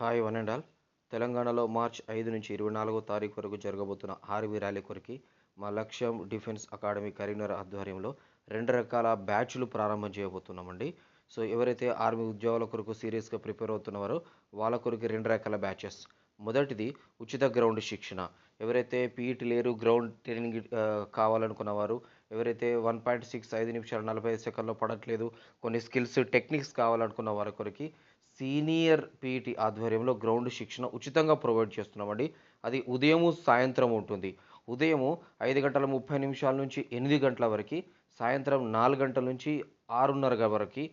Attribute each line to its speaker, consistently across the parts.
Speaker 1: Hi one and all. తెలంగాణలో March 5 నుంచి 24వ తారీఖు వరకు జరగబోతున్న ఆర్మీ ర్యాలీ కొరికి మా లక్ష్యం డిఫెన్స్ అకాడమీ కరీంనగర్ ఆధ్వర్యంలో 2 రకాల బ్యాచ్లు ప్రారంభం చేయబోతున్నామండి. సో ఎవరైతే ఆర్మీ ఉద్యోగాల కొరకు సీరియస్గా ప్రిపేర్ అవుతున్నారో వాళ్ళ కొరకు 2 రకాల బ్యాచెస్. మొదటిది ఉచిత గ్రౌండ్ శిక్షణ. ఎవరైతే పీఈటీ లేరు, గ్రౌండ్ ట్రైనింగ్ కావాలనుకున్నవారు, ఎవరైతే 1.6 5 నిమిషాలు 45 సెకండ్లో పడట్లేదు, కొన్ని స్కిల్స్ టెక్నిక్స్ కావాలనుకున్న వారి కొరికి సీనియర్ పీఈటీ ఆధ్వర్యంలో గ్రౌండ్ శిక్షణ ఉచితంగా ప్రొవైడ్ చేస్తున్నామండి. అది ఉదయము సాయంత్రం ఉంటుంది. ఉదయము 5:30 నుంచి 8 గంటల వరకు, సాయంత్రం 4 గంటల నుంచి 6:30 వరకు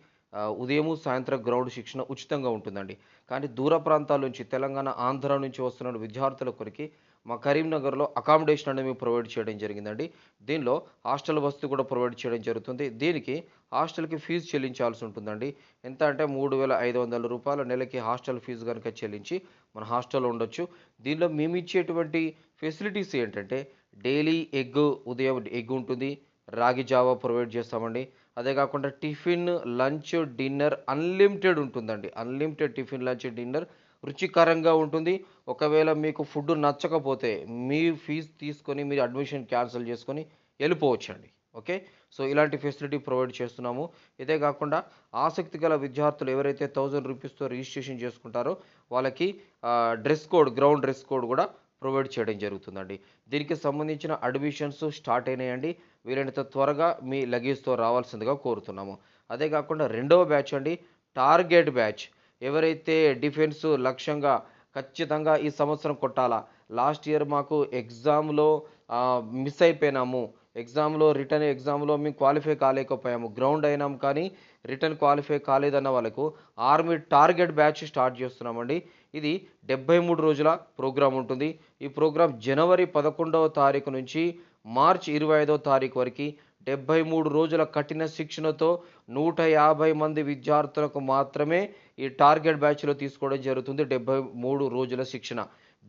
Speaker 1: ఉదయము సాయంత్రం గ్రౌండ్ శిక్షణ ఉచితంగా ఉంటుందండి. కానీ దూర ప్రాంతాల నుంచి, తెలంగాణ ఆంధ్ర నుంచి వస్తున్న విద్యార్థుల కొరికి మా కరీంనగర్లో అకామిడేషన్ అనేది మేము ప్రొవైడ్ చేయడం జరిగిందండి. దీనిలో హాస్టల్ వసతి కూడా ప్రొవైడ్ చేయడం జరుగుతుంది. దీనికి హాస్టల్కి ఫీజు చెల్లించాల్సి ఉంటుందండి. ఎంత అంటే 3,500 రూపాయల నెలకి హాస్టల్ ఫీజు కనుక చెల్లించి మన హాస్టల్లో ఉండొచ్చు. దీనిలో మేము ఇచ్చేటువంటి ఫెసిలిటీస్ ఏంటంటే డైలీ ఉదయం ఎగ్ ఉంటుంది, రాగి జావా ప్రొవైడ్ చేస్తామండి. అదే కాకుండా టిఫిన్, లంచ్, డిన్నర్ అన్లిమిటెడ్ ఉంటుందండి. అన్లిమిటెడ్ టిఫిన్, లంచ్, డిన్నర్ రుచికరంగా ఉంటుంది. ఒకవేళ మీకు ఫుడ్ నచ్చకపోతే మీ ఫీజు తీసుకొని మీరు అడ్మిషన్ క్యాన్సిల్ చేసుకొని వెళ్ళిపోవచ్చండి. ఓకే. సో ఇలాంటి ఫెసిలిటీ ప్రొవైడ్ చేస్తున్నాము. ఇదే కాకుండా ఆసక్తి గల విద్యార్థులు ఎవరైతే 1000 రూపీస్తో రిజిస్ట్రేషన్ చేసుకుంటారో వాళ్ళకి గ్రౌండ్ డ్రెస్ కోడ్ కూడా ప్రొవైడ్ చేయడం జరుగుతుందండి. దీనికి సంబంధించిన అడ్మిషన్స్ స్టార్ట్ అయినాయండి. వీలైనంత త్వరగా మీ లగేజ్తో రావాల్సిందిగా కోరుతున్నాము. అదే కాకుండా రెండవ బ్యాచ్ అండి, టార్గెట్ బ్యాచ్. ఎవరైతే డిఫెన్స్ లక్ష్యంగా ఖచ్చితంగా ఈ సంవత్సరం కొట్టాలా, లాస్ట్ ఇయర్ మాకు ఎగ్జామ్లో మిస్ అయిపోయినాము, రిటర్న్ ఎగ్జామ్లో మేము క్వాలిఫై కాలేకపోయాము, గ్రౌండ్ అయినాం కానీ రిటర్న్ క్వాలిఫై కాలేదన్న వాళ్ళకు ఆర్మీ టార్గెట్ బ్యాచ్ స్టార్ట్ చేస్తున్నామండి. ఇది 73 రోజుల ప్రోగ్రాం ఉంటుంది. ఈ ప్రోగ్రాం జనవరి 11వ తారీఖు నుంచి మార్చి 25వ తారీఖు వరకు 73 రోజుల కఠిన శిక్షణతో 150 మంది విద్యార్థులకు మాత్రమే ఈ టార్గెట్ బ్యాచ్లో తీసుకోవడం జరుగుతుంది. 73 రోజుల శిక్షణ.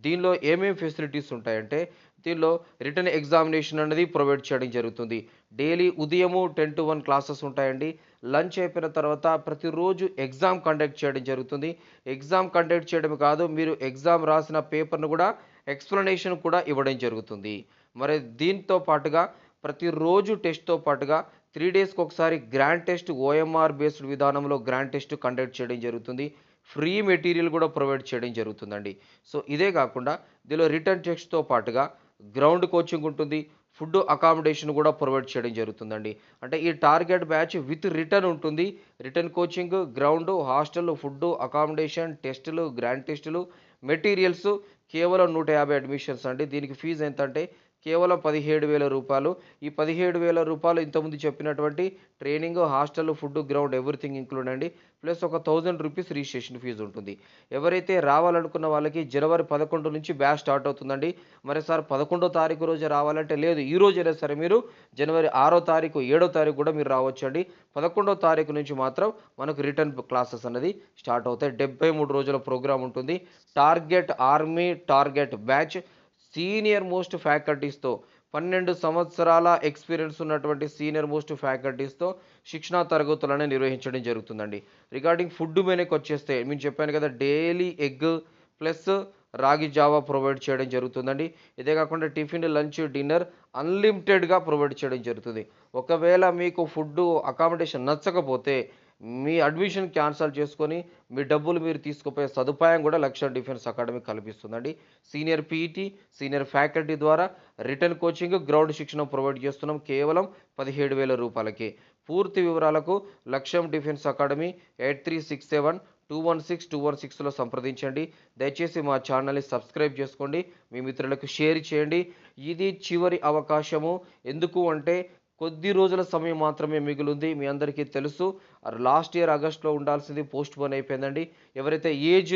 Speaker 1: దీనిలో ఏమేమి ఫెసిలిటీస్ ఉంటాయంటే దీనిలో రిటర్న్ ఎగ్జామినేషన్ అనేది ప్రొవైడ్ చేయడం జరుగుతుంది. డైలీ ఉదయము 10 to 1 క్లాసెస్ ఉంటాయండి. లంచ్ అయిపోయిన తర్వాత ప్రతిరోజు ఎగ్జామ్ కండక్ట్ చేయడం జరుగుతుంది. ఎగ్జామ్ కండక్ట్ చేయడం కాదు, మీరు ఎగ్జామ్ రాసిన పేపర్ను కూడా ఎక్స్ప్లెనేషన్ కూడా ఇవ్వడం జరుగుతుంది. మరి దీంతో పాటుగా ప్రతిరోజు టెస్ట్తో పాటుగా 3 డేస్కి ఒకసారి గ్రాండ్ టెస్ట్, ఓఎంఆర్ బేస్డ్ విధానంలో గ్రాండ్ టెస్ట్ కండక్ట్ చేయడం జరుగుతుంది. ఫ్రీ మెటీరియల్ కూడా ప్రొవైడ్ చేయడం జరుగుతుందండి. సో ఇదే కాకుండా దీనిలో రిటర్న్ టెస్ట్తో పాటుగా గ్రౌండ్ కోచింగ్ ఉంటుంది, ఫుడ్ అకామిడేషన్ కూడా ప్రొవైడ్ చేయడం జరుగుతుందండి. అంటే ఈ టార్గెట్ బ్యాచ్ విత్ రిటర్న్ ఉంటుంది. Return coaching, ground, hostel, food, accommodation, టెస్టులు, గ్రాండ్ టెస్టులు, మెటీరియల్స్ కేవలం 150 అడ్మిషన్స్ అండి. దీనికి ఫీజు ఎంత అంటే కేవలం 17,000 రూపాయలు. ఈ 17,000 రూపాయలు ఇంతకుముందు చెప్పినటువంటి training, hostel, food, ground everything include అండి. ప్లస్ ఒక 1000 రూపీస్ రిజిస్ట్రేషన్ ఫీజు ఉంటుంది. ఎవరైతే రావాలనుకున్న వాళ్ళకి జనవరి 11 నుంచి బ్యాచ్ స్టార్ట్ అవుతుందండి. మరి సార్ 11వ తారీఖు రోజు రావాలంటే లేదు, ఈ రోజైనా సరే మీరు జనవరి 6వ తారీఖు, 7వ తారీఖు కూడా మీరు రావచ్చండి. 11వ తారీఖు నుంచి మాత్రం మనకు రిటర్న్ క్లాసెస్ అనేది స్టార్ట్ అవుతాయి. 73 రోజుల ప్రోగ్రామ్ ఉంటుంది. Army target batch senior most ఫ్యాకల్టీస్తో 12 సంవత్సరాల ఎక్స్పీరియన్స్ ఉన్నటువంటి సీనియర్ మోస్ట్ ఫ్యాకల్టీస్తో శిక్షణా తరగతులను నిర్వహించడం జరుగుతుందండి. రిగార్డింగ్ ఫుడ్ మెనూకి వచ్చేస్తే నేను చెప్పాను కదా, డైలీ ఎగ్ ప్లస్ రాగి జావా ప్రొవైడ్ చేయడం జరుగుతుందండి. ఇదే కాకుండా టిఫిన్, లంచ్, డిన్నర్ అన్లిమిటెడ్గా ప్రొవైడ్ చేయడం జరుగుతుంది. ఒకవేళ మీకు ఫుడ్ అకామిడేషన్ నచ్చకపోతే మీ అడ్మిషన్ క్యాన్సిల్ చేసుకొని మీ డబ్బులు మీరు తీసుకుపోయే సదుపాయం కూడా లక్ష్యం డిఫెన్స్ అకాడమీ కల్పిస్తుందండి. సీనియర్ పీఈటీ, సీనియర్ ఫ్యాకల్టీ ద్వారా రిటర్న్ కోచింగ్, గ్రౌండ్ శిక్షణ ప్రొవైడ్ చేస్తున్నాం కేవలం 17,000 రూపాయలకి. పూర్తి వివరాలకు లక్ష్యం డిఫెన్స్ అకాడమీ 8367216216లో సంప్రదించండి. దయచేసి మా ఛానల్ని సబ్స్క్రైబ్ చేసుకోండి, మీ మిత్రులకు షేర్ చేయండి. ఇది చివరి అవకాశము. ఎందుకు అంటే కొద్ది రోజుల సమయం మాత్రమే మిగిలింది. మీ అందరికీ తెలుసు, లాస్ట్ ఇయర్ ఆగస్టులో ఉండాల్సింది పోస్ట్ పోన్ అయిపోయిందండి. ఎవరైతే ఏజ్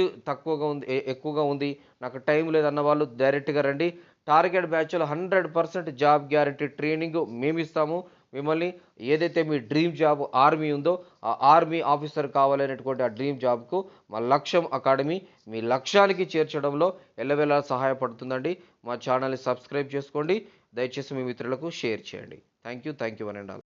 Speaker 1: ఎక్కువగా ఉంది, నాకు టైం లేదన్న వాళ్ళు డైరెక్ట్గా రండి. టార్గెట్ బ్యాచ్లో 100% జాబ్ గ్యారంటీ ట్రైనింగ్ మేము ఇస్తాము. మిమ్మల్ని ఏదైతే మీ డ్రీమ్ జాబ్ ఆర్మీ ఉందో ఆ ఆర్మీ ఆఫీసర్ కావాలనేటువంటి ఆ డ్రీమ్ జాబ్కు మా లక్ష్యం అకాడమీ మీ లక్ష్యానికి చేర్చడంలో ఎల్లవేళలా సహాయపడుతుందండి. మా ఛానల్ని సబ్స్క్రైబ్ చేసుకోండి. దయచేసి మీ మిత్రులకు షేర్ చేయండి. Thank you one and all.